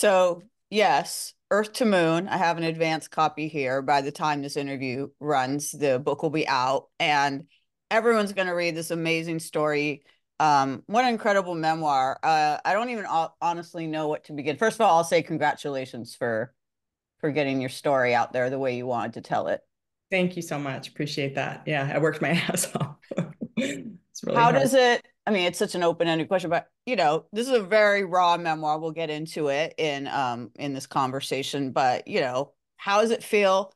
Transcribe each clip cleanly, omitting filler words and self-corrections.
So, yes, Earth to Moon. I have an advanced copy here. By the time this interview runs, the book will be out, and everyone's going to read this amazing story. What an incredible memoir. I don't even honestly know what to begin. First of all, I'll say congratulations for getting your story out there the way you wanted to tell it. Thank you so much. Appreciate that. Yeah, I worked my ass off. It's really How hard. does it, I mean, it's such an open-ended question, but this is a very raw memoir. We'll get into it in this conversation, but how does it feel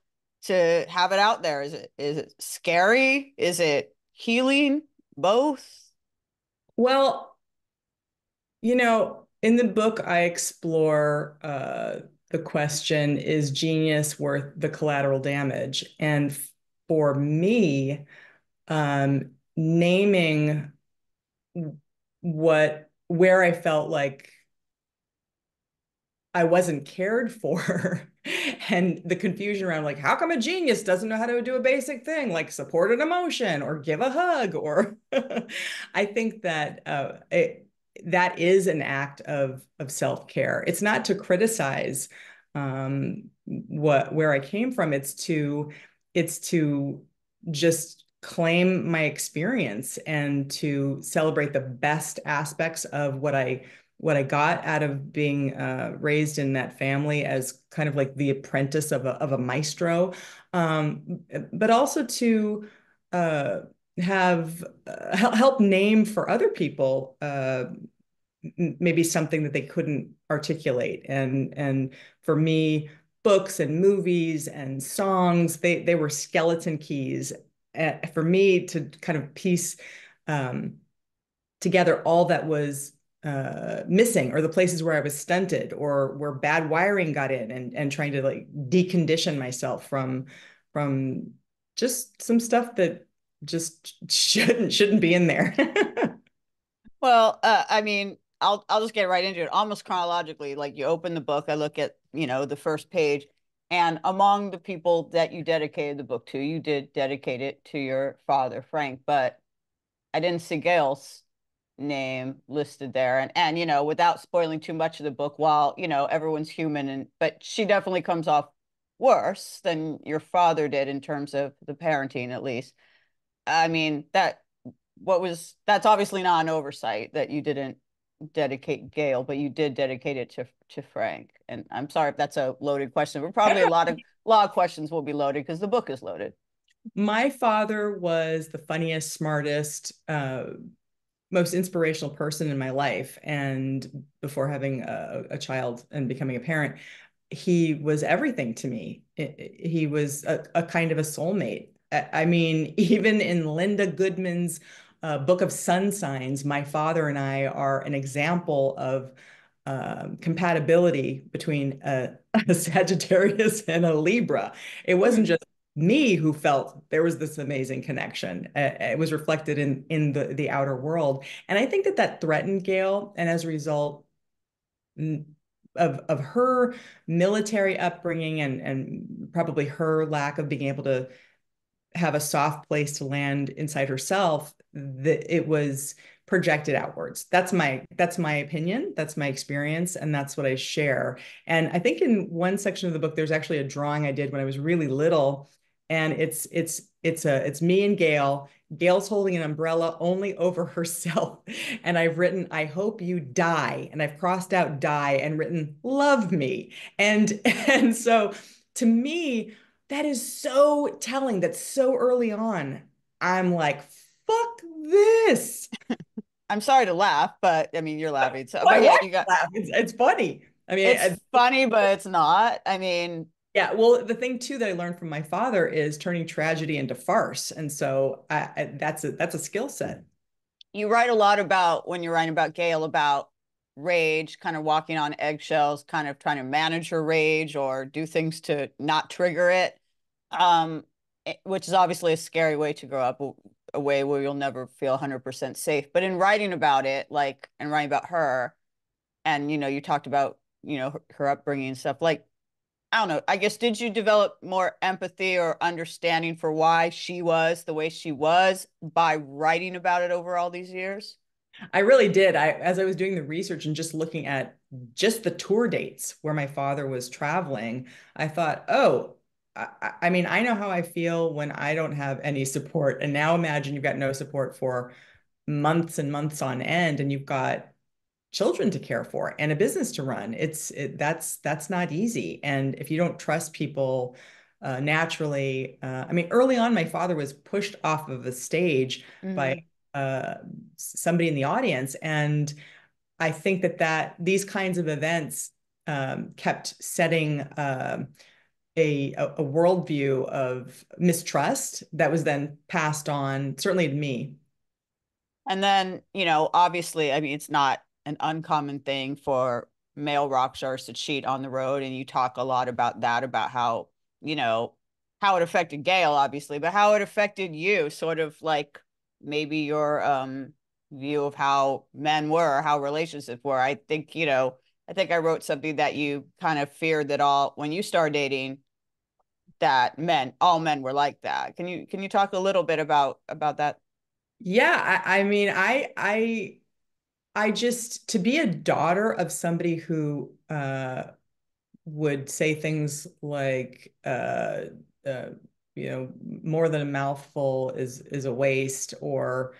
to have it out there? Is it scary? Is it healing? Both? Well, in the book, I explore the question, is genius worth the collateral damage? And for me, naming where I felt like I wasn't cared for. And the confusion around, like, how come a genius doesn't know how to do a basic thing like support an emotion or give a hug? Or I think that that is an act of self-care. It's not to criticize where I came from. It's to just claim my experience and to celebrate the best aspects of what I got out of being raised in that family as kind of like the apprentice of a maestro, but also to uh, have help name for other people maybe something that they couldn't articulate. And for me, books and movies and songs, they were skeleton keys for me to kind of piece um, together all that was missing, or the places where I was stunted or where bad wiring got in, and trying to like decondition myself from just some stuff that just shouldn't be in there. Well, I mean, I'll just get right into it. Almost chronologically, like you open the book, I look at, the first page, and among the people that you dedicated the book to, you did dedicate it to your father, Frank, but I didn't see Gail's name listed there. And without spoiling too much of the book, while, everyone's human, but she definitely comes off worse than your father did in terms of the parenting, at least. I mean, that's obviously not an oversight that you didn't dedicate Gail, but you did dedicate it to Frank. And I'm sorry if that's a loaded question, but probably a lot of questions will be loaded because the book is loaded. My father was the funniest, smartest, most inspirational person in my life. And before having a child and becoming a parent, he was everything to me. He was a kind of a soulmate. I mean, even in Linda Goodman's Book of Sun Signs, my father and I are an example of compatibility between a Sagittarius and a Libra. It wasn't Hmm. just me who felt there was this amazing connection. It was reflected in the outer world, and I think that that threatened Gail, and as a result of her military upbringing and probably her lack of being able to have a soft place to land inside herself, that it was projected outwards. That's my opinion, that's my experience, and that's what I share. And I think in one section of the book there's actually a drawing I did when I was really little, and it's me and Gail. Gail's holding an umbrella only over herself. And I've written, I hope you die. And I've crossed out die and written, love me. And so to me, that is so telling that so early on, I'm like, fuck this. I'm sorry to laugh, but I mean, you're laughing. So, Why but yeah, won't you laugh? It's funny. I mean, it's funny, but it's not. I mean, yeah. Well, the thing too that I learned from my father is turning tragedy into farce, and so that's a skill set. you write a lot about when you're writing about Gail about rage, kind of walking on eggshells, kind of trying to manage her rage or do things to not trigger it. Which is obviously a scary way to grow up, a way where you'll never feel 100% safe. But in writing about it, like, and writing about her, and, you talked about, her upbringing and stuff, like, I don't know, I guess, did you develop more empathy or understanding for why she was the way she was by writing about it over all these years? I really did. As I was doing the research and just looking at just the tour dates where my father was traveling, I thought, oh, I mean, I know how I feel when I don't have any support. And now imagine you've got no support for months and months on end, and you've got children to care for and a business to run. That's not easy. And if you don't trust people naturally, I mean, early on, my father was pushed off of a stage by Hmm. uh, somebody in the audience, and I think that these kinds of events kept setting a worldview of mistrust that was then passed on, certainly to me. And then, obviously, I mean, it's not an uncommon thing for male rock stars to cheat on the road. And you talk a lot about that, about how, you know, how it affected Gail, obviously, but how it affected you, sort of like maybe your view of how men were, how relationships were. I think I wrote something that you kind of feared that all when you started dating, that all men were like that. Can you talk a little bit about that? Yeah, I mean, I just to be a daughter of somebody who would say things like uh, more than a mouthful is a waste, or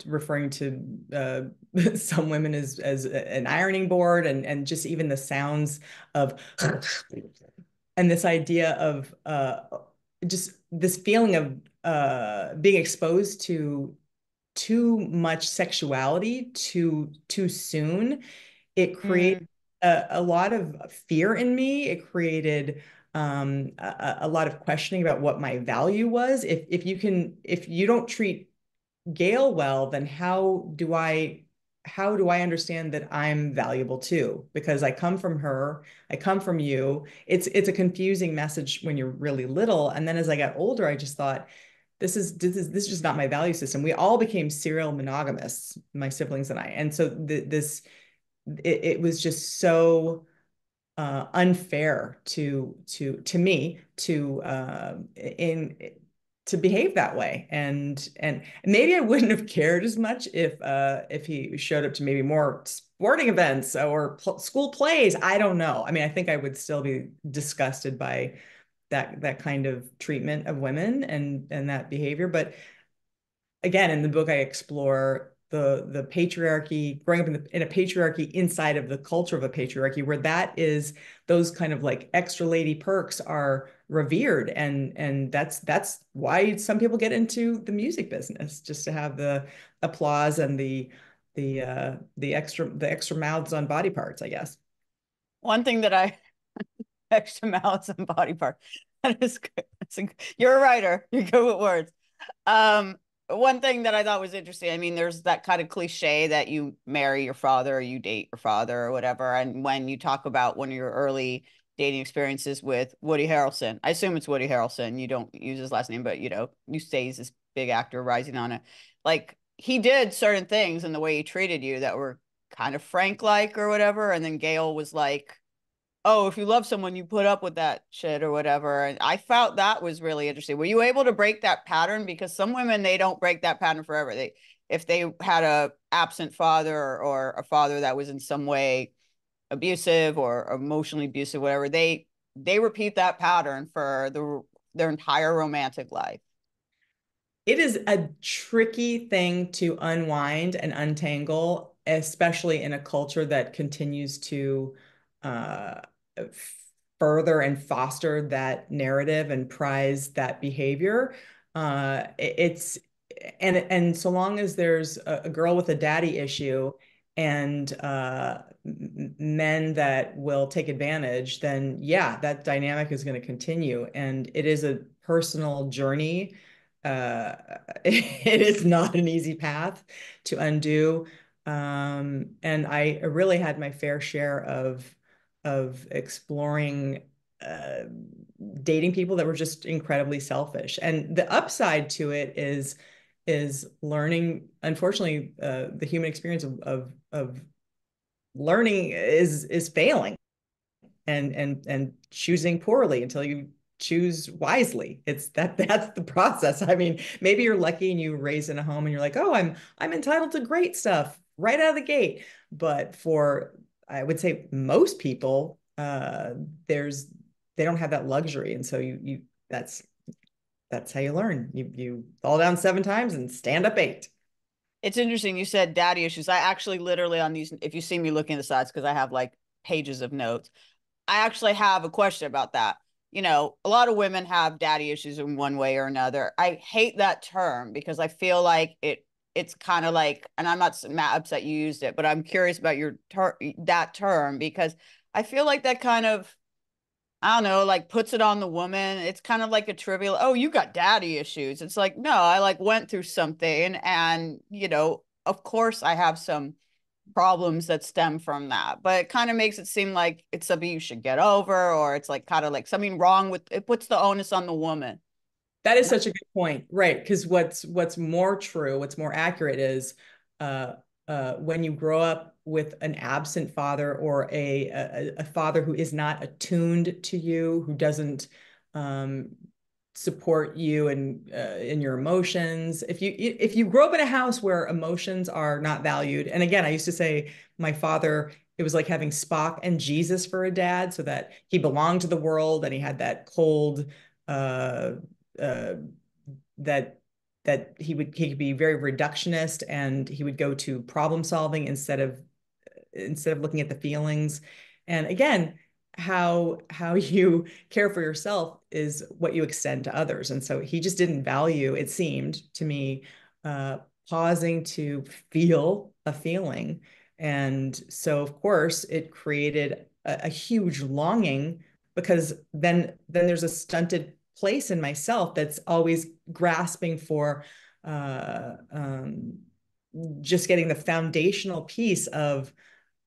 referring to some women as an ironing board, and just even the sounds of and this idea of just this feeling of being exposed to too much sexuality too soon. It created Mm. a lot of fear in me. It created a lot of questioning about what my value was. If you don't treat Gail well, then how do I understand that I'm valuable too? Because I come from her, I come from you. It's a confusing message when you're really little. And then as I got older, I just thought, this is just not my value system. We all became serial monogamists, my siblings and I. And so it was just so unfair to me in to behave that way. And maybe I wouldn't have cared as much if he showed up to maybe more sporting events or school plays. I don't know. I mean, I think I would still be disgusted by that kind of treatment of women and that behavior. But again, in the book, I explore the patriarchy, growing up in a patriarchy inside of the culture of a patriarchy, where that is those kind of like extra lady perks are revered, and that's why some people get into the music business, just to have the applause and the extra mouths on body parts, I guess. One thing that I extra mouths and body part. That is good. You're a writer. You're good with words. Um, One thing that I thought was interesting, I mean, there's that kind of cliche that you marry your father or you date your father or whatever. And when you talk about one of your early dating experiences with Woody Harrelson, I assume it's Woody Harrelson. You don't use his last name, but you say he's this big actor rising on it. Like he did certain things in the way he treated you that were kind of Frank-like or whatever. And then Gail was like, oh, if you love someone, you put up with that shit or whatever. And I felt that was really interesting. Were you able to break that pattern? Because some women, they don't break that pattern forever. If they had a absent father or a father that was in some way abusive or emotionally abusive, whatever, they repeat that pattern for their entire romantic life. It is a tricky thing to unwind and untangle, especially in a culture that continues to uh, further and foster that narrative and prize that behavior. It's and so long as there's a girl with a daddy issue and men that will take advantage, then yeah, that dynamic is going to continue, and it is a personal journey. uh, it is not an easy path to undo. And I really had my fair share of exploring uh, dating people that were just incredibly selfish. And the upside to it is learning. Unfortunately, the human experience of learning is failing and choosing poorly until you choose wisely. It's that's the process. I mean, maybe you're lucky and you raised in a home and you're like, oh, I'm entitled to great stuff right out of the gate. But for I would say most people, there's they don't have that luxury. And so you that's how you learn. You fall down 7 times and stand up 8. It's interesting. You said daddy issues. I actually literally on these, if you see me looking at the sides, because I have like pages of notes, I actually have a question about that. A lot of women have daddy issues in one way or another. I hate that term because I feel like it's kind of like, and I'm not upset you used it, but I'm curious about that term because I feel like that kind of, I don't know, like puts it on the woman. It's kind of like a trivial, oh, you got daddy issues. It's like, no, I like went through something and, of course I have some problems that stem from that. But it kind of makes it seem like it's something you should get over, or it's like kind of like something wrong with it, puts the onus on the woman. That is such a good point, right? Because what's more true, what's more accurate is uh, when you grow up with an absent father or a father who is not attuned to you, who doesn't um, support you and in your emotions. If you grow up in a house where emotions are not valued, and again, I used to say my father, it was like having Spock and Jesus for a dad, so that he belonged to the world and he had that cold uh, uh, that he could be very reductionist and he would go to problem solving instead of looking at the feelings. And again, how you care for yourself is what you extend to others. And so he just didn't value, it seemed to me, uh, pausing to feel a feeling. And so of course it created a huge longing, because then there's a stunted place in myself that's always grasping for uh, um, just getting the foundational piece of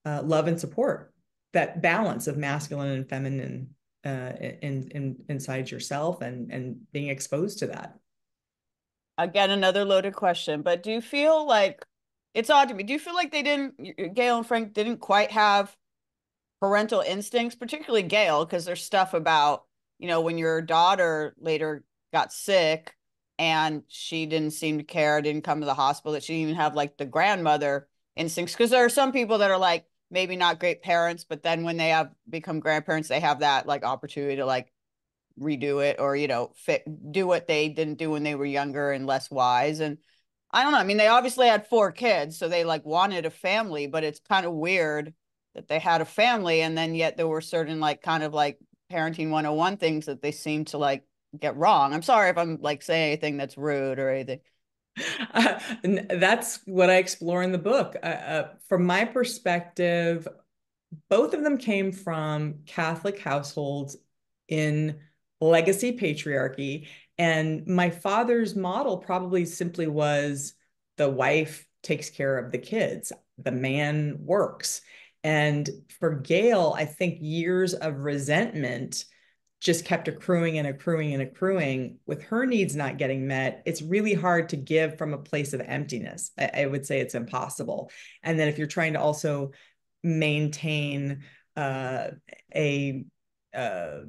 love and support, that balance of masculine and feminine inside yourself, and being exposed to that. Again, another loaded question, but do you feel like it's odd to me? Do you feel like Gail and Frank didn't quite have parental instincts, particularly Gail, because there's stuff about, when your daughter later got sick and she didn't seem to care, didn't come to the hospital, that she didn't even have like the grandmother instincts. Because there are some people that are like maybe not great parents, but then when they have become grandparents, they have that like opportunity to like redo it or, do what they didn't do when they were younger and less wise. And I don't know. I mean, they obviously had 4 kids, so they like wanted a family, but it's kind of weird that they had a family and then yet there were certain like kind of like parenting 101 things that they seem to like get wrong. I'm sorry if I'm like saying anything that's rude or anything. That's what I explore in the book. From my perspective, both of them came from Catholic households in legacy patriarchy. And my father's model probably simply was the wife takes care of the kids, the man works. And for Gail, I think years of resentment just kept accruing and accruing and accruing. With her needs not getting met, it's really hard to give from a place of emptiness. I would say it's impossible. And then if you're trying to also maintain a uh,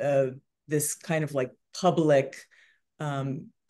uh, this kind of like public,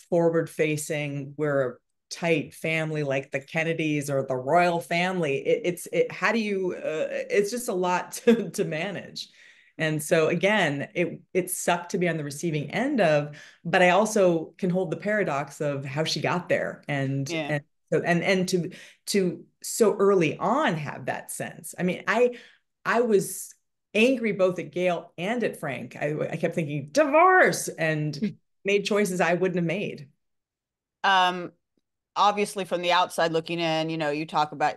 forward facing, we're a tight family like the Kennedys or the royal family. How do you, it's just a lot to manage. And so again, it sucked to be on the receiving end of, but I also can hold the paradox of how she got there, Yeah. and so and to so early on have that sense. I mean, I was angry both at Gail and at Frank. I kept thinking divorce and made choices I wouldn't have made. Um, Obviously from the outside looking in, you talk about,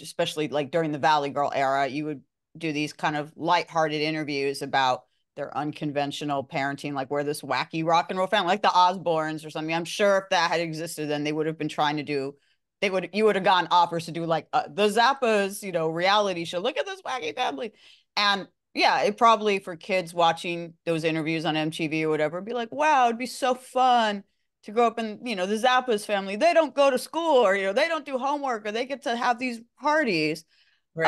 especially like during the Valley Girl era, you would do these kind of lighthearted interviews about their unconventional parenting, like we're this wacky rock and roll family, like the Osbournes or something. I'm sure if that had existed, then they would have been trying to do, you would have gotten offers to do like the Zappas, reality show. Look at this wacky family. And yeah, it probably for kids watching those interviews on MTV or whatever, be like, wow, it'd be so fun to grow up in, the Zappa's family. They don't go to school or, they don't do homework or they get to have these parties. Right.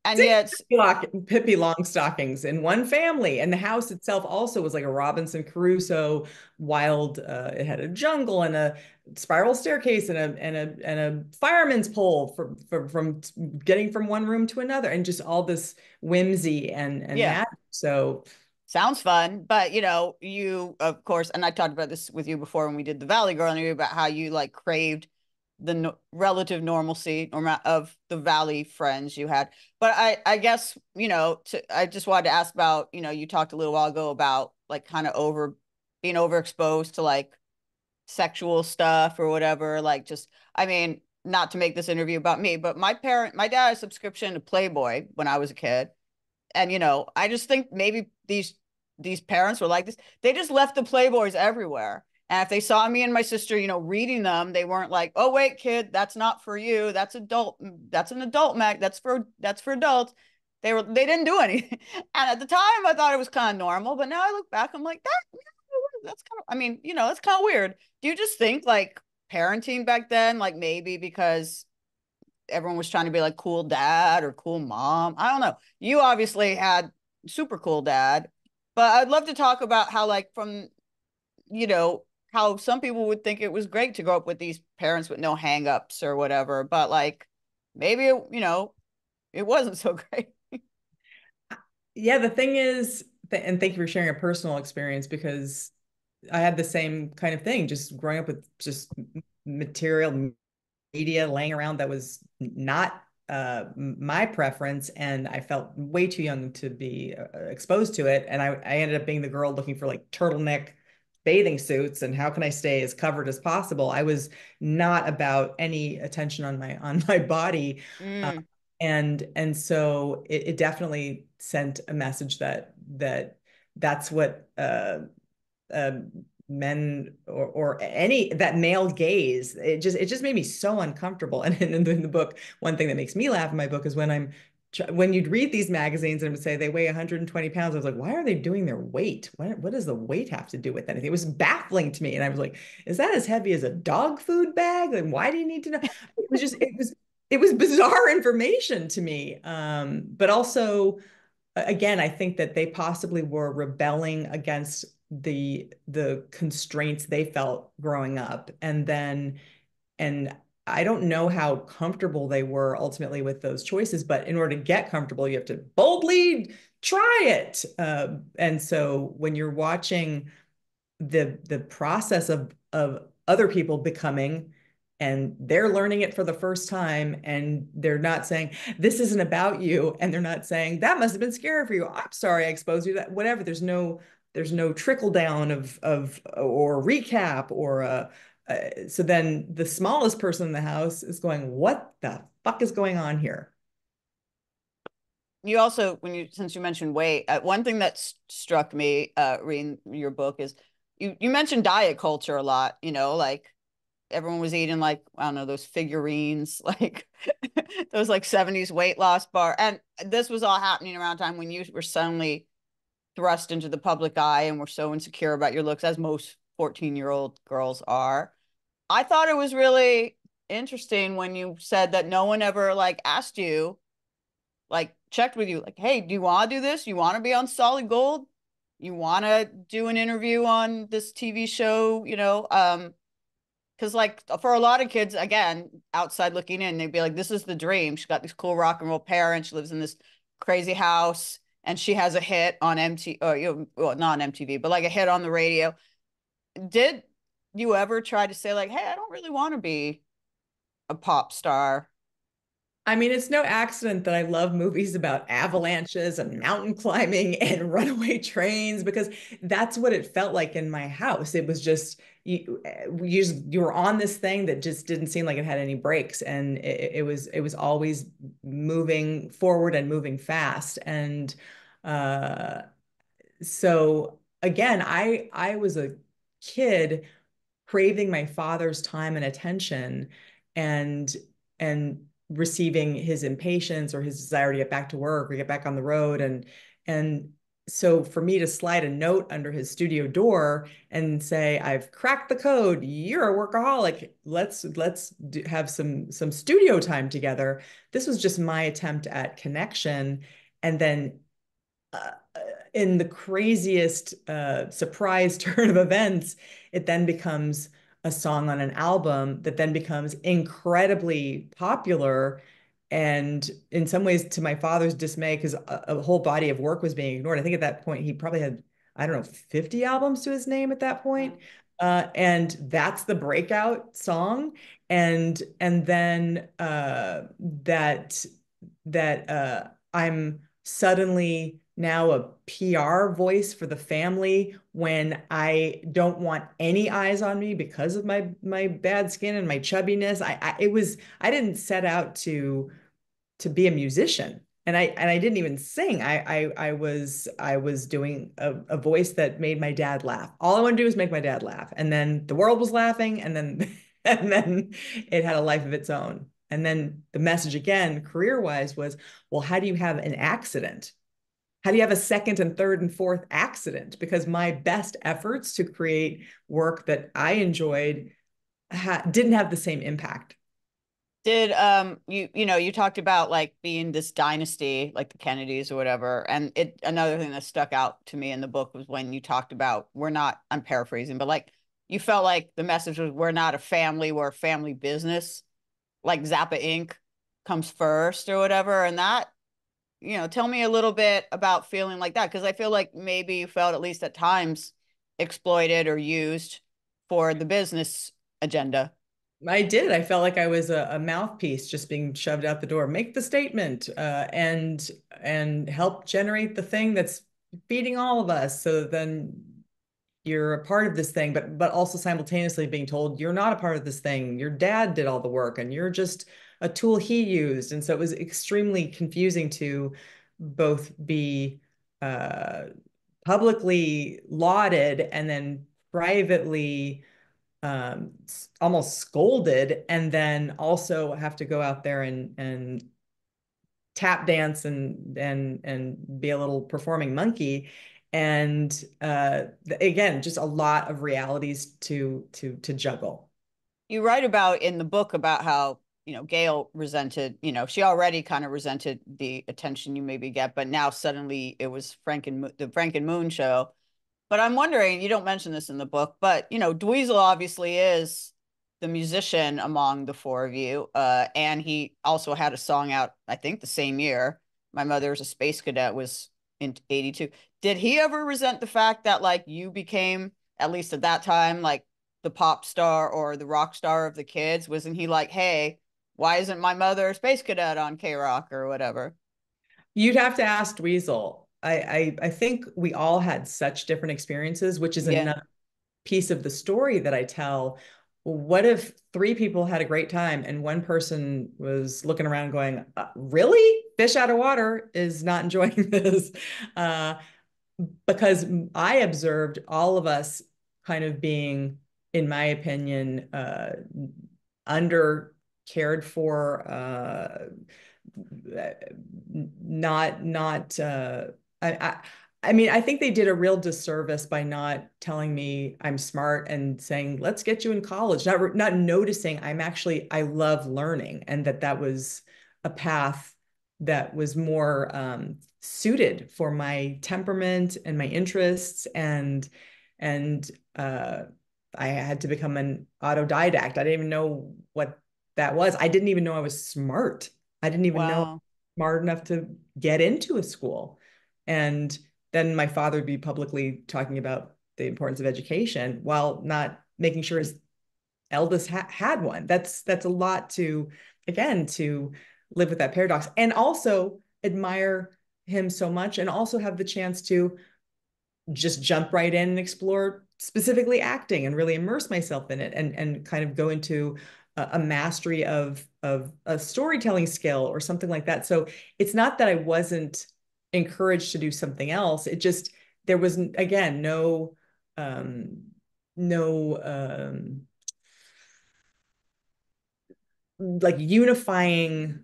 And Six yet, Pippi Longstockings in one family, and the house itself also was like a Robinson Crusoe wild. It had a jungle and a spiral staircase and a fireman's pole from getting from one room to another, and just all this whimsy and yeah, magic. So sounds fun. But you of course, and I talked about this with you before when we did the Valley Girl interview about how you like craved the relative normalcy of the Valley friends you had. But I guess, I just wanted to ask about, you talked a little while ago about like kind of being overexposed to like sexual stuff or whatever. Like just, I mean, not to make this interview about me, but my dad had a subscription to Playboy when I was a kid. And I just think maybe these parents were like this. They just left the Playboys everywhere. And if they saw me and my sister, reading them, they weren't like, "Oh wait, kid, that's not for you. That's adult. That's an adult mag. That's for adults." They didn't do anything. And at the time, I thought it was kind of normal. But now I look back, I'm like, that's kind of. I mean, that's kind of weird. Do you just think like parenting back then, like maybe because everyone was trying to be like cool dad or cool mom. I don't know. You obviously had super cool dad, but I'd love to talk about how like from, you know, how some people would think it was great to grow up with these parents with no hangups or whatever, but like maybe it wasn't so great. yeah, the thing is, and thank you for sharing a personal experience, because I had the same kind of thing, just growing up with just material media laying around that was not my preference, and I felt way too young to be exposed to it. And I ended up being the girl looking for like turtleneck bathing suits and how can I stay as covered as possible. I was not about any attention on my body. Uh, Mm. and so it definitely sent a message that's what uh, men or any that male gaze, it just made me so uncomfortable. And in the book, one thing that makes me laugh in my book is when you'd read these magazines and it would say they weigh 120 pounds. I was like, why are they doing their weight? What does the weight have to do with anything? It was baffling to me. And I was like, is that as heavy as a dog food bag? Like, why do you need to know? It was bizarre information to me. But also, again, I think that they possibly were rebelling against the constraints they felt growing up. And I don't know how comfortable they were ultimately with those choices, but in order to get comfortable, you have to boldly try it. And so when you're watching the process of other people becoming, and they're learning it for the first time, and they're not saying this isn't about you, and they're not saying that must have been scary for you, I'm sorry I exposed you to that, whatever. There's no trickle down of or recap or so then the smallest person in the house is going, what the fuck is going on here? You also, since you mentioned weight, one thing that struck me reading your book is you mentioned diet culture a lot. Like everyone was eating like I don't know those figurines, like those like 70s weight loss bar, and this was all happening around time when you were suddenly thrust into the public eye and were so insecure about your looks, as most 14-year-old girls are. I thought it was really interesting when you said that no one ever like asked you, like checked with you, like, hey, do you want to do this? You want to be on Solid Gold? You want to do an interview on this TV show? Because like for a lot of kids, again, outside looking in, they'd be like, this is the dream. She's got these cool rock and roll parents. She lives in this crazy house, and she has a hit on MTV, or well, not on MTV, but like a hit on the radio. Did you ever try to say like, hey, I don't really want to be a pop star? I mean, it's no accident that I love movies about avalanches and mountain climbing and runaway trains, because that's what it felt like in my house. It was just you were on this thing that just didn't seem like it had any brakes, and it was always moving forward and moving fast. And uh, so again, I was a kid craving my father's time and attention, and and receiving his impatience or his desire to get back to work or get back on the road. And so for me to slide a note under his studio door and say, I've cracked the code, you're a workaholic, have some studio time together. This was just my attempt at connection. And then uh, in the craziest surprise turn of events, it then becomes a song on an album that then becomes incredibly popular. And in some ways, to my father's dismay, because a whole body of work was being ignored. I think at that point, he probably had, I don't know, 50 albums to his name at that point. And that's the breakout song. And then I'm suddenly now a PR voice for the family when I don't want any eyes on me because of my bad skin and my chubbiness. I didn't set out to be a musician. And I didn't even sing. I was doing a voice that made my dad laugh. All I want to do is make my dad laugh. And then the world was laughing, and then and then it had a life of its own. And then the message again, career-wise, was, well, how do you have an accident? How do you have a second and third and fourth accident? Because my best efforts to create work that I enjoyed didn't have the same impact. Did you talked about like being this dynasty like the Kennedys or whatever, and it another thing that stuck out to me in the book was when you talked about we're not, I'm paraphrasing, but like you felt like the message was we're not a family, we're a family business, like Zappa Inc. comes first or whatever. And that, tell me a little bit about feeling like that, because I feel like maybe you felt at least at times exploited or used for the business agenda. I did. I felt like I was a mouthpiece just being shoved out the door. Make the statement, and help generate the thing that's feeding all of us. So then you're a part of this thing, but also simultaneously being told you're not a part of this thing. Your dad did all the work, and you're just a tool he used. And so it was extremely confusing to both be uh, publicly lauded and then privately almost scolded, and then also have to go out there and tap dance and be a little performing monkey. And again, just a lot of realities to juggle. You write about in the book about how, Gail resented, she already kind of resented the attention you maybe get, but now suddenly it was the Frank and Moon show. But I'm wondering, you don't mention this in the book, but Dweezil obviously is the musician among the four of you. And he also had a song out, I think the same year. My Mother's a Space Cadet was in 82. Did he ever resent the fact that like you became, at least at that time, like the pop star or the rock star of the kids? Wasn't he like, hey, why isn't my mother a space cadet on K Rock or whatever? You'd have to ask Dweezil. I think we all had such different experiences, which is Yeah. another piece of the story that I tell. What if three people had a great time and one person was looking around going, really? Fish out of water is not enjoying this. Uh, because I observed all of us kind of being, in my opinion, under cared for, not I, I mean, I think they did a real disservice by not telling me I'm smart and saying, let's get you in college, not noticing I love learning, and that was a path that was more suited for my temperament and my interests. And uh, I had to become an autodidact. I didn't even know what that was. I didn't even know I was smart. I didn't even know Wow. smart enough to get into a school. And then my father would be publicly talking about the importance of education while not making sure his eldest had one. That's a lot to, again, to live with that paradox and also admire him so much and also have the chance to just jump right in and explore specifically acting and really immerse myself in it and kind of go into a mastery of a storytelling skill or something like that. So it's not that I wasn't encouraged to do something else. It just there was again um no like unifying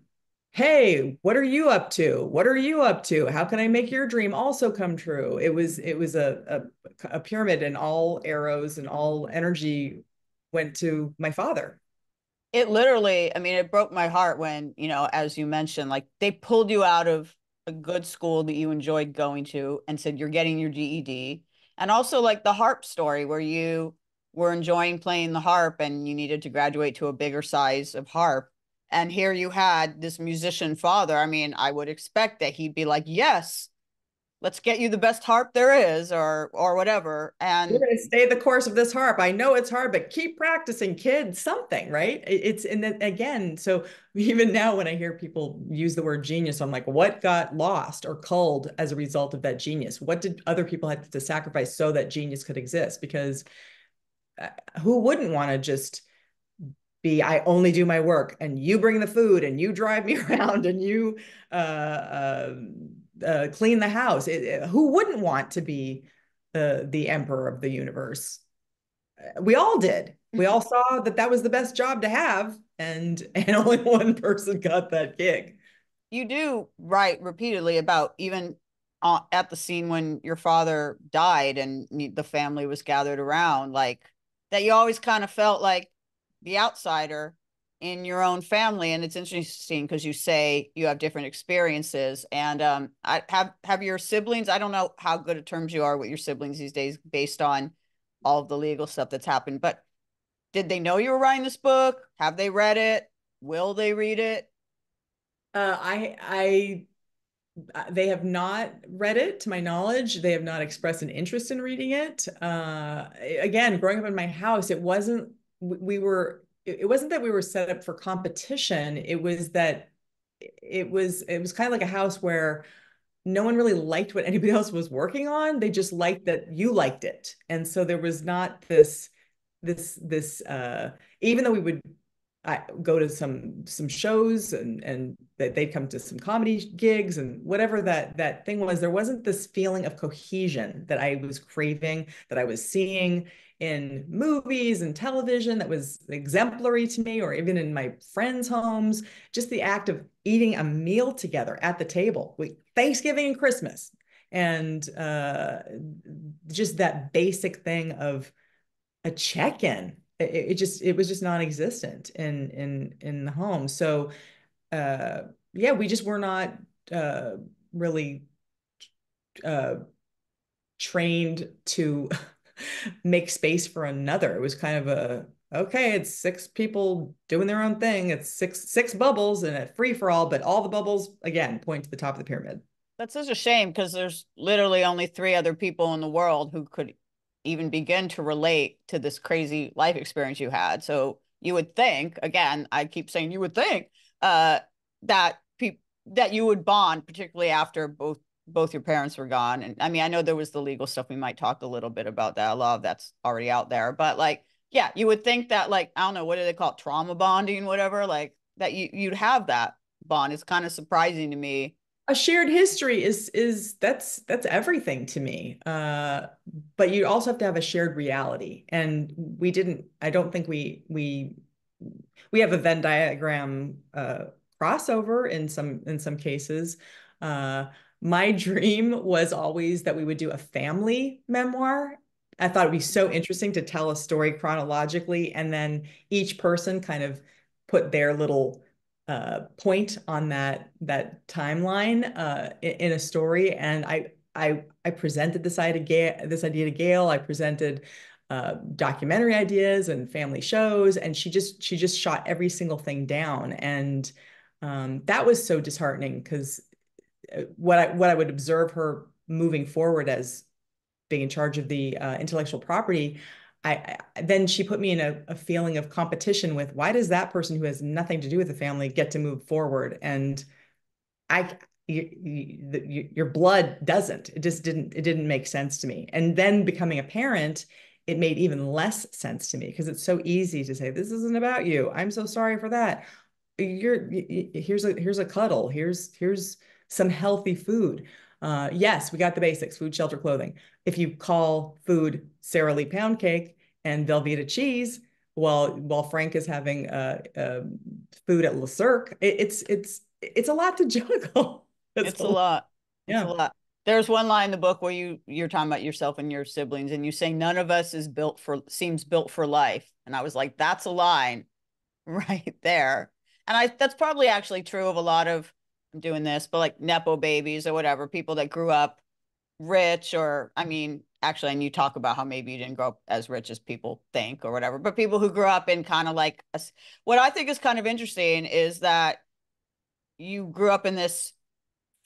hey, what are you up to? What are you up to? How can I make your dream also come true? It was a pyramid, and all arrows and all energy went to my father. It literally, I mean, it broke my heart when, as you mentioned, like they pulled you out of a good school that you enjoyed going to and said you're getting your GED. And also like the harp story where you were enjoying playing the harp and you needed to graduate to a bigger size of harp. And here you had this musician father. I mean, I would expect that he'd be like, "Yes, let's get you the best harp there is," or whatever. You're And going to stay the course of this harp. I know it's hard, but keep practicing, kid. Something, right? It's and then again, so even now when I hear people use the word genius, I'm like, what got lost or culled as a result of that genius? What did other people have to sacrifice so that genius could exist? Because who wouldn't want to just be, I only do my work and you bring the food and you drive me around and you clean the house. Who wouldn't want to be the emperor of the universe? We all did. We all saw that that was the best job to have, and only one person got that gig. you do write repeatedly about even at the scene when your father died and the family was gathered around, like that you always kind of felt like the outsider in your own family. And it's interesting because you say you have different experiences. And I have your siblings. I don't know how good at terms you are with your siblings these days, based on all of the legal stuff that's happened. But did they know you were writing this book? Have they read it? Will they read it? They have not read it to my knowledge. They have not expressed an interest in reading it. Again, growing up in my house, it wasn't that we were set up for competition. It was that it was kind of like a house where no one really liked what anybody else was working on. They just liked that you liked it. And so there was not this even though we would go to some shows, and that they'd come to some comedy gigs and whatever that thing was, there wasn't this feeling of cohesion that I was craving, that I was seeing in movies and television, that was exemplary to me, or even in my friends' homes. Just the act of eating a meal together at the table, Thanksgiving and Christmas, and just that basic thing of a check-in. It was just non-existent in the home. So yeah, we just were not uh, really uh, trained to make space for another. It was kind of a, okay, it's six people doing their own thing. It's six bubbles and a free for all, but all the bubbles again point to the top of the pyramid. That's such a shame because there's literally only three other people in the world who could even begin to relate to this crazy life experience you had. So you would think, again, I keep saying you would think, that people that you would bond, particularly after both your parents were gone. And I mean, I know there was the legal stuff. We might talk a little bit about that. A lot of that's already out there, but like, yeah, you would think that, like, I don't know, what do they call it? Trauma bonding, whatever, like that you'd have that bond. It's kind of surprising to me. A shared history is that's everything to me. But you also have to have a shared reality, and we didn't. I don't think we have a Venn diagram crossover in some cases. Uh, my dream was always that we would do a family memoir. I thought it'd be so interesting to tell a story chronologically, and then each person kind of put their little point on that timeline in a story. And I presented this idea to Gail. I presented documentary ideas and family shows, and she just shot every single thing down. And that was so disheartening, because what I would observe her moving forward as being in charge of the intellectual property, then she put me in a feeling of competition with, why does that person who has nothing to do with the family get to move forward? And I, your blood doesn't. It didn't make sense to me. And then becoming a parent, it made even less sense to me, because it's so easy to say, this isn't about you. I'm so sorry for that. Here's a cuddle. Here's some healthy food. Yes, we got the basics: food, shelter, clothing. If you call food Sara Lee pound cake and Velveeta cheese, while Frank is having food at Le Cirque, it's it's a lot to juggle. That's It's a all. lot. It's a Yeah. lot. There's one line in the book where you're talking about yourself and your siblings, and you say none of us is built for seems built for life. And I was like, that's a line right there. And I that's probably actually true of a lot of I'm doing this, but like Nepo babies or whatever, people that grew up rich, or I mean, actually, and you talk about how maybe you didn't grow up as rich as people think or whatever, but people who grew up in kind of like what I think is kind of interesting is that you grew up in this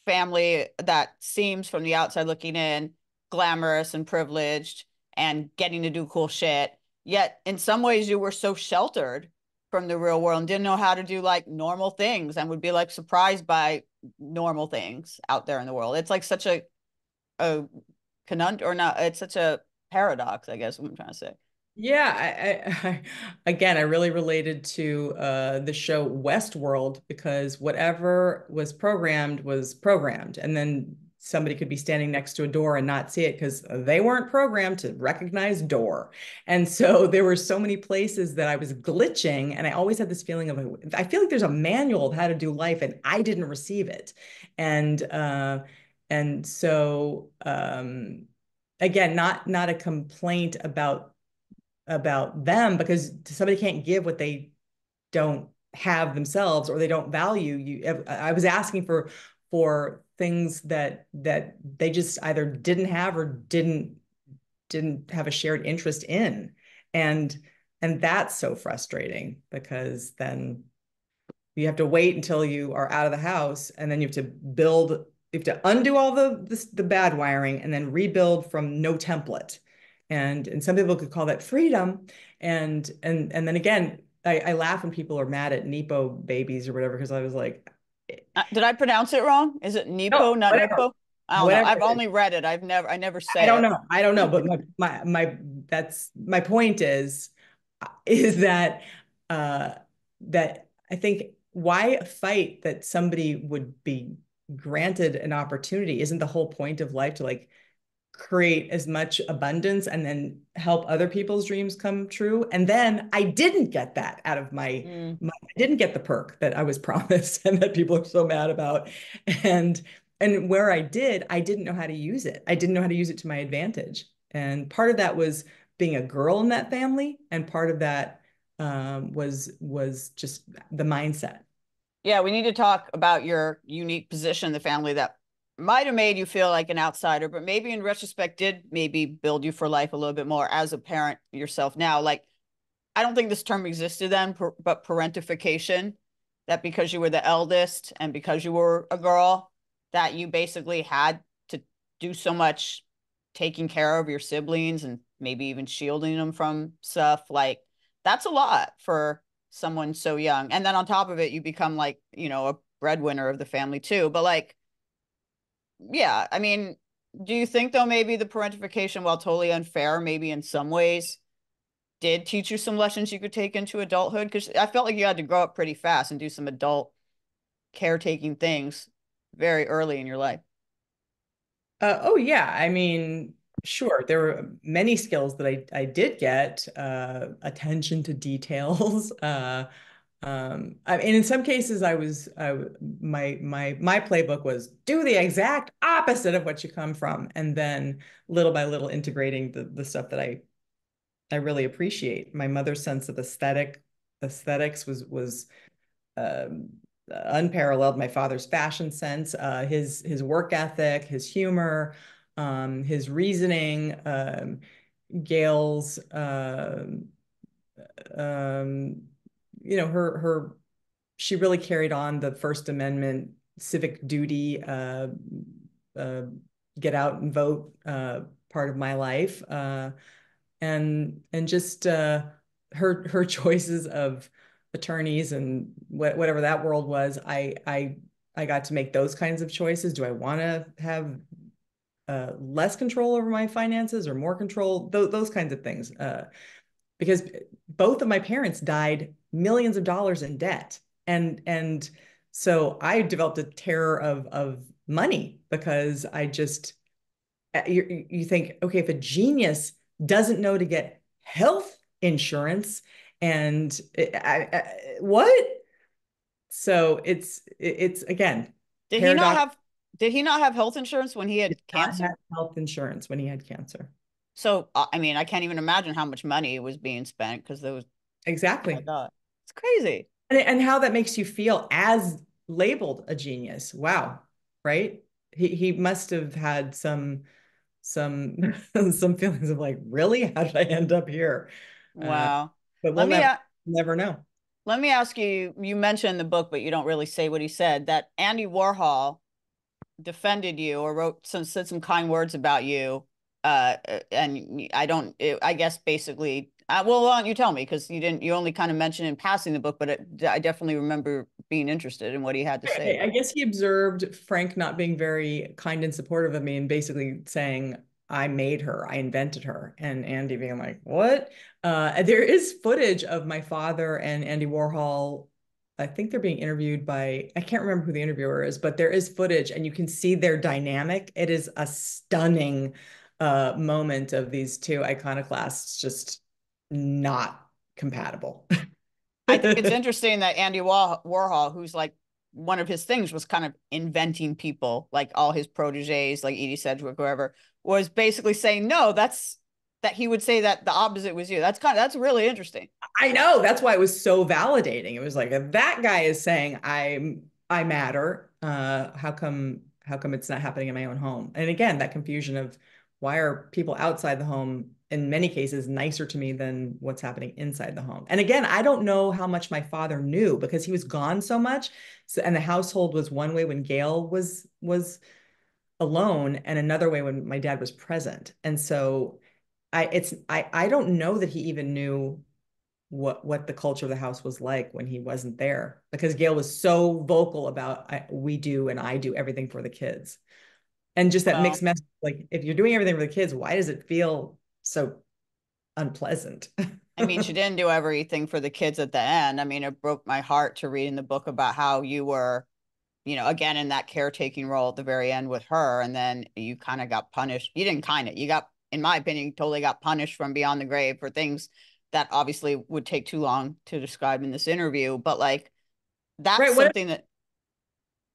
family that seems from the outside looking in glamorous and privileged and getting to do cool shit. Yet in some ways you were so sheltered from the real world and didn't know how to do like normal things and would be like surprised by normal things out there in the world. It's like such a conundrum or not, it's such a paradox, I guess what I'm trying to say. Yeah, again, I really related to the show Westworld because whatever was programmed, and then somebody could be standing next to a door and not see it because they weren't programmed to recognize door. And so there were so many places that I was glitching, and I always had this feeling of I feel like there's a manual of how to do life, and I didn't receive it. And again, not a complaint about them because somebody can't give what they don't have themselves or they don't value. I was asking for things that they just either didn't have or didn't have a shared interest in. And and that's so frustrating because then you have to wait until you are out of the house, and then you have to undo all the bad wiring and then rebuild from no template. And some people could call that freedom. And then again, I laugh when people are mad at Nepo babies or whatever, because I was like, Did I pronounce it wrong? Is it no, Nepo, not whatever, Nepo? I don't know. whatever I've it is. only read it. I never I say don't it. know. I don't know. But that's my point is uh that I think why fight that somebody would be granted an opportunity? Isn't the whole point of life to like create as much abundance and then help other people's dreams come true? And then I didn't get that out of Mm. I didn't get the perk that I was promised and that people are so mad about. And and where I didn't know how to use it. I didn't know how to use it to my advantage. And part of that was being a girl in that family, and part of that was just the mindset. Yeah, we need to talk about your unique position in the family that might have made you feel like an outsider, but maybe in retrospect did maybe build you for life a little bit more as a parent yourself now. Like, I don't think this term existed then, but parentification, that because you were the eldest and because you were a girl, that you basically had to do so much taking care of your siblings and maybe even shielding them from stuff. Like, that's a lot for someone so young. And then on top of it, you become like, a breadwinner of the family too. But like, yeah, I mean, do you think though maybe the parentification, while totally unfair, maybe in some ways did teach you some lessons you could take into adulthood? Because I felt like you had to grow up pretty fast and do some adult caretaking things very early in your life. Oh yeah, I mean, sure, there were many skills that I did get, attention to details. I mean, in some cases, my playbook was do the exact opposite of what you come from, and then little by little integrating the stuff that I really appreciate. My mother's sense of aesthetics was um, unparalleled. My father's fashion sense, his work ethic, his humor, his reasoning, Gail's, um, her she really carried on the First Amendment civic duty, uh, get out and vote part of my life, and just her choices of attorneys and whatever that world was. I got to make those kinds of choices. Do I want to have less control over my finances or more control? Those kinds of things. Because both of my parents died millions of dollars in debt, and so I developed a terror of money because I just you think, okay, if a genius doesn't know to get health insurance, and what? So it's again Did he not paradox. have did he not have health insurance when he Did had not cancer? have health insurance when he had cancer. So, I mean, I can't even imagine how much money was being spent because there was, oh my Exactly. God, it's crazy. And how that makes you feel as labeled a genius. Wow. Right? He must have had some some feelings of like, really? How did I end up here? Uh, Wow. but Let we'll me never know. let me ask you, you mentioned the book, but you don't really say what he said, that Andy Warhol defended you or wrote some said some kind words about you. And I don't, I guess basically, well, why don't you tell me? Because you only kind of mentioned in passing the book, but I definitely remember being interested in what he had to say I about guess he observed Frank not being very kind and supportive of me and basically saying, I made her, I invented her. And Andy being like, what? There is footage of my father and Andy Warhol. I think they're being interviewed by, I can't remember who the interviewer is, but there is footage and you can see their dynamic. It is a stunning moment of these two iconoclasts just not compatible. I think it's interesting that Andy Warhol, who's like one of his things was kind of inventing people, like all his proteges, like Edie Sedgwick, whoever, was basically saying, no, that he would say that the opposite was you. That's really interesting. I know. That's why it was so validating. It was like if that guy is saying I matter, how come it's not happening in my own home? And again, that confusion of why are people outside the home in many cases nicer to me than what's happening inside the home? And again, I don't know how much my father knew because he was gone so much. So, and the household was one way when Gail was alone, and another way when my dad was present. And so I don't know that he even knew what the culture of the house was like when he wasn't there because Gail was so vocal about we do and I do everything for the kids. And just that Well, mixed message, like if you're doing everything for the kids, why does it feel so unpleasant? I mean, she didn't do everything for the kids at the end. I mean, it broke my heart to read in the book about how you were, again in that caretaking role at the very end with her, and then you kind of got punished. You didn't kind of, you got, in my opinion, totally got punished from beyond the grave for things that obviously would take too long to describe in this interview. But like, that's Right. What something that,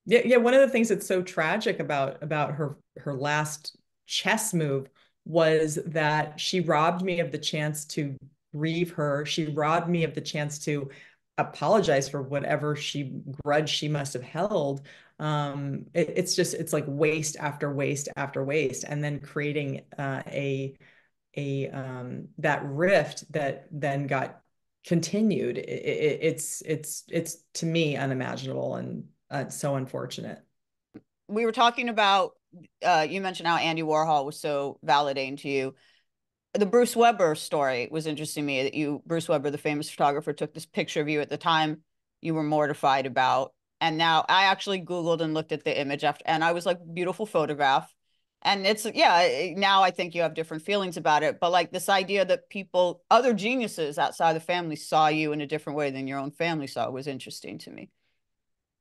Yeah, yeah. One of the things that's so tragic about her last chess move was that she robbed me of the chance to grieve her. She robbed me of the chance to apologize for whatever grudge she must have held. It's like waste after waste after waste, and then creating a that rift that then got continued. It's to me unimaginable and so unfortunate. we were talking about, you mentioned how Andy Warhol was so validating to you. The Bruce Weber story was interesting to me, that Bruce Weber, the famous photographer, took this picture of you at the time you were mortified about. And now I actually Googled and looked at the image after, and I was like, beautiful photograph. And it's, yeah, now I think you have different feelings about it. But like this idea that people, other geniuses outside the family saw you in a different way than your own family saw was interesting to me.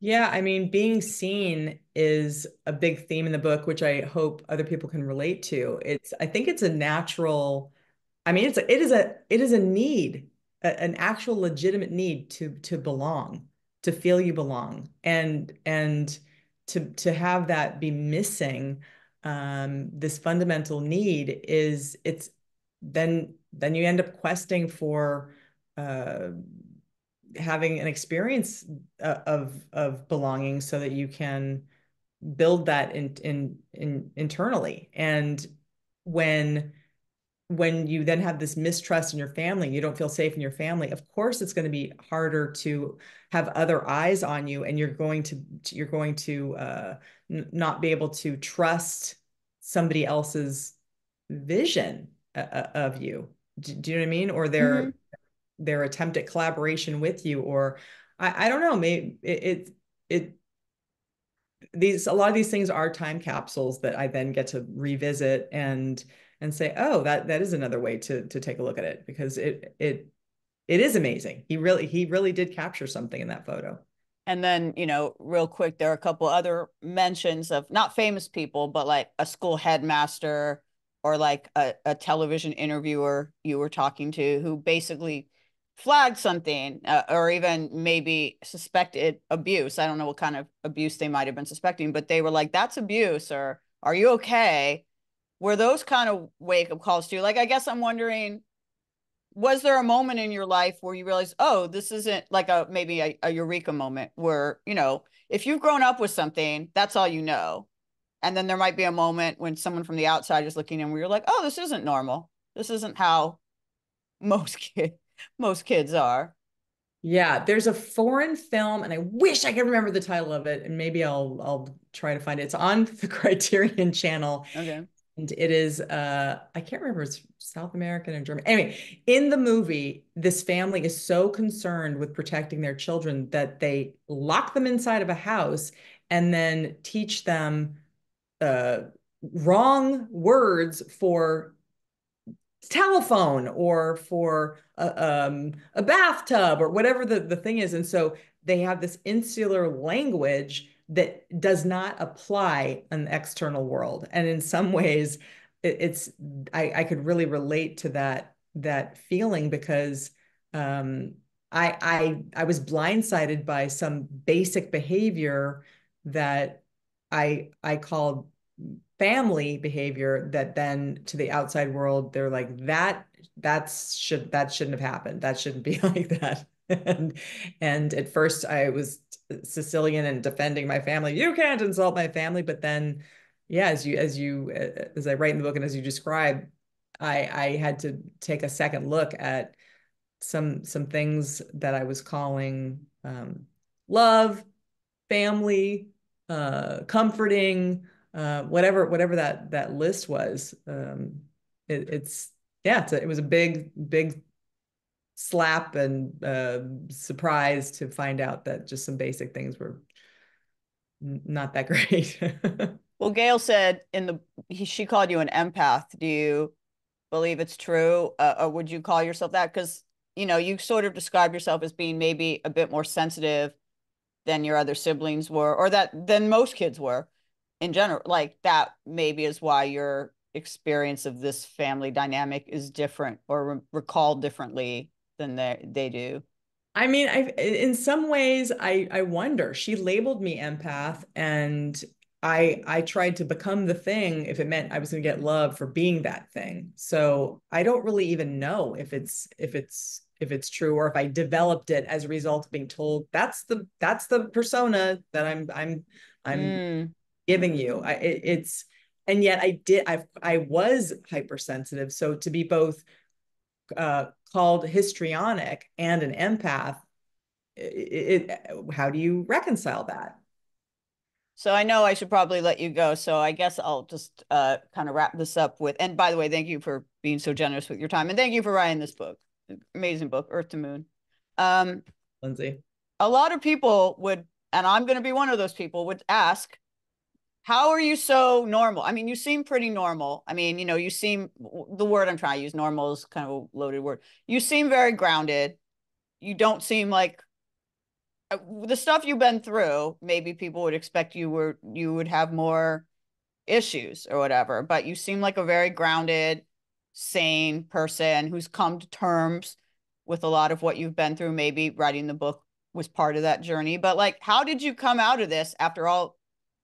Yeah, I mean, being seen is a big theme in the book, which I hope other people can relate to. I think it's a natural, I mean, it is a need, an actual legitimate need to belong, to feel you belong, and to have that be missing, this fundamental need then you end up questing for uh, having an experience of belonging so that you can build that in internally. And when you then have this mistrust in your family, you don't feel safe in your family, of course it's going to be harder to have other eyes on you, and you're going to not be able to trust somebody else's vision of you. Do you know what I mean? Or Mm-hmm. their attempt at collaboration with you, or I don't know, maybe it these a lot of these things are time capsules that I then get to revisit and say, oh, that is another way to take a look at it, because it is amazing. He really did capture something in that photo. And then, real quick, there are a couple other mentions of not famous people, but like a school headmaster or like a television interviewer you were talking to who basically flagged something, or even maybe suspected abuse. I don't know what kind of abuse they might have been suspecting, but they were like, that's abuse, or are you okay? Were those kind of wake up calls too? Like, I guess I'm wondering, was there a moment in your life where you realized, oh, this isn't like a maybe a eureka moment where, if you've grown up with something, that's all you know. And then there might be a moment when someone from the outside is looking in where you're like, oh, this isn't normal. This isn't how most kid most kids are. Yeah, there's a foreign film, and I wish I could remember the title of it, and maybe I'll try to find it. It's on the Criterion Channel, Okay. and it is I can't remember if it's South American or German. Anyway, in the movie, this family is so concerned with protecting their children that they lock them inside of a house and then teach them uh, wrong words for telephone or for a bathtub or whatever the thing is. And so they have this insular language that does not apply in the external world. And in some ways, it's I could really relate to that feeling because I was blindsided by some basic behavior that I called family behavior that then to the outside world they're like that shouldn't have happened, that shouldn't be like that. And at first I was Sicilian and defending my family, you can't insult my family, but then yeah, as I write in the book and as you describe, I had to take a second look at some things that I was calling love, family, comforting, whatever that list was. It's yeah, it was a big slap and surprise to find out that just some basic things were not that great. Well, Gail said she called you an empath. Do you believe it's true? Or would you call yourself that? Because, you sort of describe yourself as being maybe a bit more sensitive than your other siblings were, or than most kids were in general. Like that maybe is why your experience of this family dynamic is different or recalled differently than they do. I mean, in some ways I wonder. She labeled me empath, and I tried to become the thing if it meant I was going to get love for being that thing. So I don't really even know if it's true, or if I developed it as a result of being told that's the persona that I'm Mm. giving you. It's and yet I was hypersensitive. So to be both called histrionic and an empath, how do you reconcile that? So I know I should probably let you go. So I guess I'll just kind of wrap this up with, and by the way, thank you for being so generous with your time. And thank you for writing this book. Amazing book, Earth to Moon. Um, Lindsay? a lot of people would, and I'm going to be one of those people, would ask, how are you so normal? I mean, you seem pretty normal. I mean, you seem, the word I'm trying to use, normal is kind of a loaded word. You seem very grounded. You don't seem like the stuff you've been through. Maybe people would expect you would have more issues or whatever, but you seem like a very grounded, sane person who's come to terms with a lot of what you've been through. Maybe writing the book was part of that journey, but like, how did you come out of this after all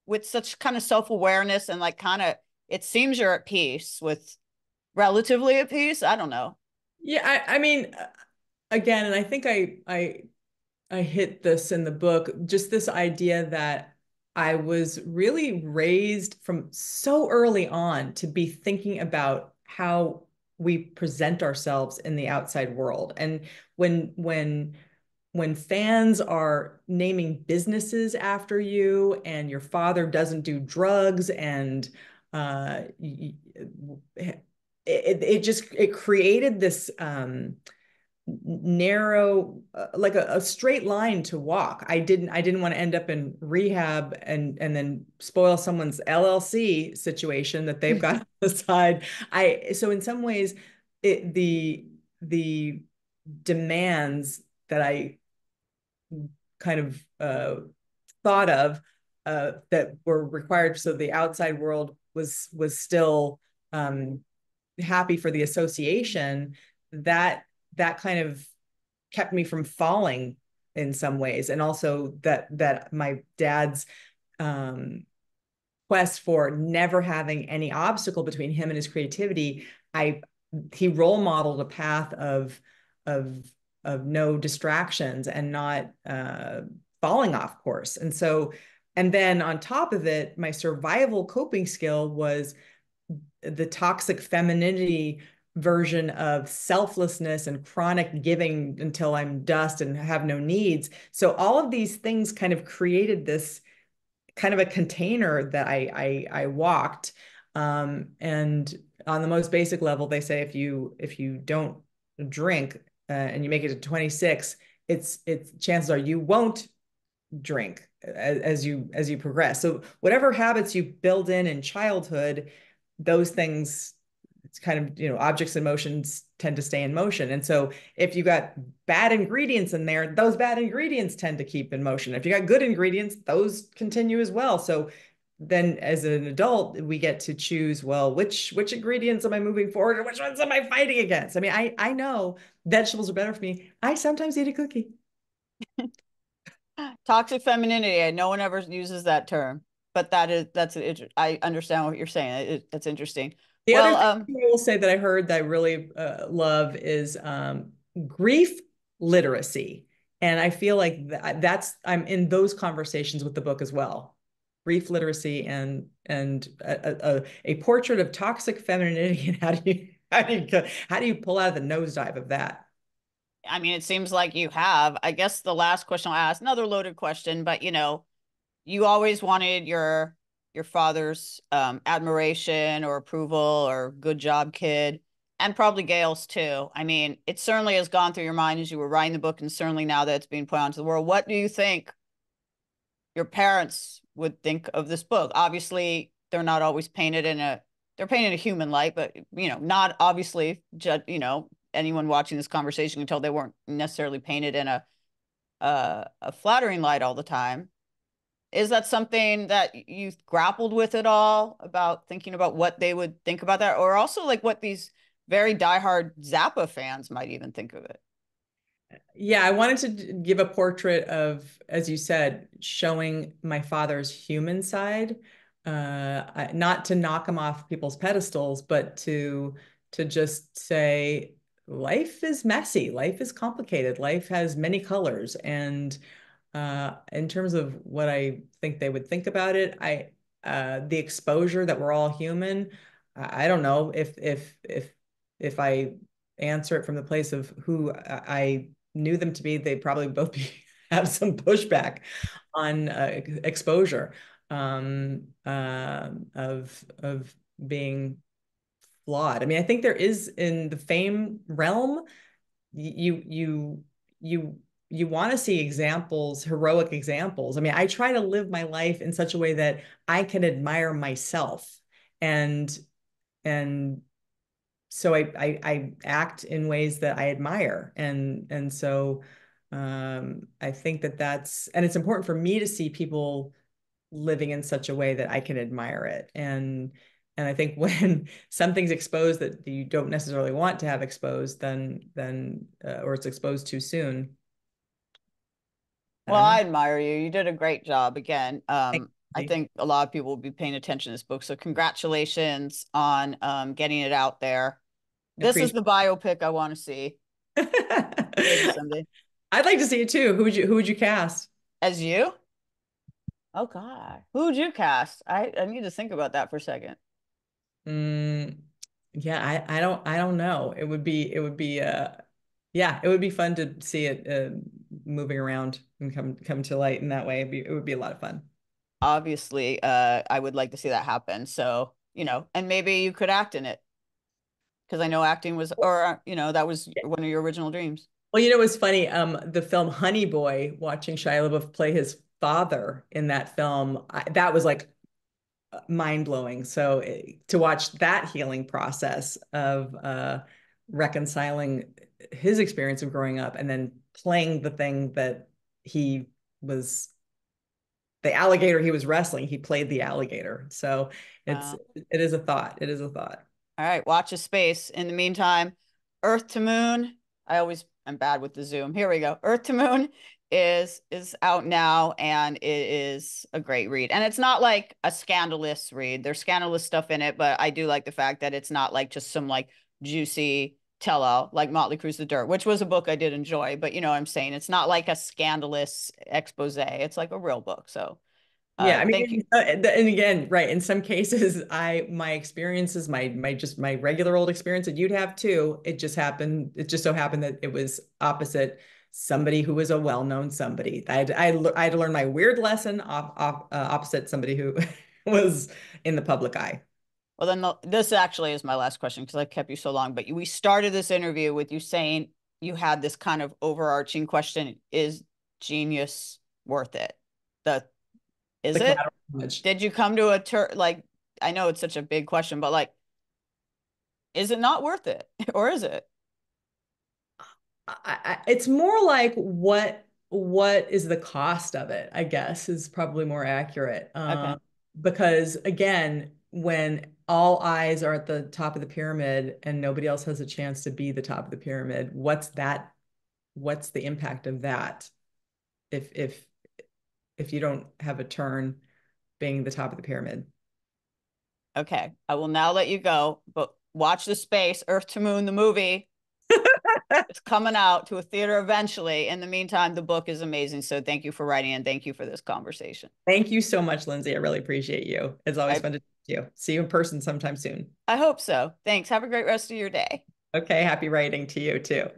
with such kind of self-awareness and like kind of, it seems you're at peace with relatively at peace. I don't know. Yeah, I mean, again, and I think I hit this in the book, just this idea that I was really raised from so early on to be thinking about how we present ourselves in the outside world. And when when fans are naming businesses after you, and your father doesn't do drugs, and it created this narrow, like a straight line to walk. I didn't want to end up in rehab and then spoil someone's LLC situation that they've got on the side. I So in some ways, the demands that I kind of thought of that were required so the outside world was still happy for the association, that kind of kept me from falling in some ways, and also that my dad's um, quest for never having any obstacle between him and his creativity, I he role modeled a path of of no distractions and not falling off course. And so, and then on top of it, my survival coping skill was the toxic femininity version of selflessness and chronic giving until I'm dust and have no needs. So all of these things kind of created this kind of a container that I walked. And on the most basic level, they say if you don't drink and you make it to 26, it's chances are you won't drink as you progress. So whatever habits you build in childhood, those things, it's kind of, you know, objects in motions tend to stay in motion. And so if you got bad ingredients in there, those bad ingredients tend to keep in motion. If you got good ingredients, those continue as well. So then as an adult, we get to choose, well, which ingredients am I moving forward and which ones am I fighting against? I mean, I know vegetables are better for me. I sometimes eat a cookie. Toxic femininity. No one ever uses that term, but I understand what you're saying. That's interesting. The other Well, thing I will say that I heard that I really love is grief literacy. And I feel like that's, I'm in those conversations with the book as well. Grief literacy and a portrait of toxic femininity, and how do you pull out of the nosedive of that? I mean, it seems like you have. I guess the last question I'll ask, another loaded question, but you always wanted your father's admiration or approval or good job, kid, and probably Gail's too. I mean, it certainly has gone through your mind as you were writing the book, and certainly now that it's being put onto the world. What do you think your parents would think of this book? Obviously, they're painted in a human light, but not obviously. Anyone watching this conversation can tell they weren't necessarily painted in a flattering light all the time. Is that something that you grappled with at all about thinking about what they would think about that, or also like what these very diehard Zappa fans might even think of it? Yeah, I wanted to give a portrait of, as you said, showing my father's human side, not to knock him off people's pedestals, but to just say life is messy, life is complicated, life has many colors, and in terms of what I think they would think about it, the exposure that we're all human. I don't know if I answer it from the place of who I knew them to be, they'd probably both have some pushback on exposure of being flawed. I mean, I think there is in the fame realm, you you you want to see examples, heroic examples. I mean, I try to live my life in such a way that I can admire myself, and and so I act in ways that I admire, and so I think that that's, and it's important for me to see people living in such a way that I can admire it. And I think when something's exposed that you don't necessarily want to have exposed, then or it's exposed too soon. I Well, don't I know. admire you. You did a great job. Again, Thank I you. think a lot of people will be paying attention to this book. So congratulations on getting it out there. This is Appreciate the biopic I want to see. Maybe it. someday. I'd like to see it too. Who would you cast? As you? Oh God. Who would you cast? I need to think about that for a second. Mm, yeah, I don't know. It would be yeah, it would be fun to see it moving around and come to light in that way. It would be a lot of fun. Obviously, I would like to see that happen. So, and maybe you could act in it because I know acting was, or that was one of your original dreams. Well, you know, it was funny. The film Honey Boy, watching Shia LaBeouf play his father in that film, that was like mind blowing. So to watch that healing process of reconciling his experience of growing up and then playing the thing that he was, the alligator he was wrestling, he played the alligator. So Wow. it is a thought. It is a thought. All right, watch a space. In the meantime, Earth to Moon. I always I'm bad with the Zoom. Here we go. Earth to Moon is out now, and it is a great read. And it's not like a scandalous read. There's scandalous stuff in it, but I do like the fact that it's not like just some like juicy tell-all like Motley Crue's The Dirt, which was a book I did enjoy. But you know what I'm saying? It's not like a scandalous expose. It's like a real book. So Yeah, I thank you. mean, and again, right. In some cases, my experiences, my regular old experience that you'd have too. It just happened. It just so happened that it was opposite somebody who was a well-known somebody. I had to learn my weird lesson opposite somebody who was in the public eye. Well, then this actually is my last question because I've kept you so long. But we started this interview with you saying you had this kind of overarching question: Is genius worth it? The is The it? collateral damage. Did you come to a like? I know it's such a big question, but like, is it not worth it, or is it? It's more like what is the cost of it, I guess, is probably more accurate. Okay, Because again, when all eyes are at the top of the pyramid and nobody else has a chance to be the top of the pyramid, what's the impact of that if if you don't have a turn being the top of the pyramid? okay. I will now let you go, but watch the space. Earth to Moon, the movie. It's coming out to a theater eventually. In the meantime, the book is amazing. So thank you for writing and thank you for this conversation. Thank you so much, Lindsay. I really appreciate you. It's always I fun to talk to you. See you in person sometime soon. I hope so. Thanks. Have a great rest of your day. Okay, happy writing to you too.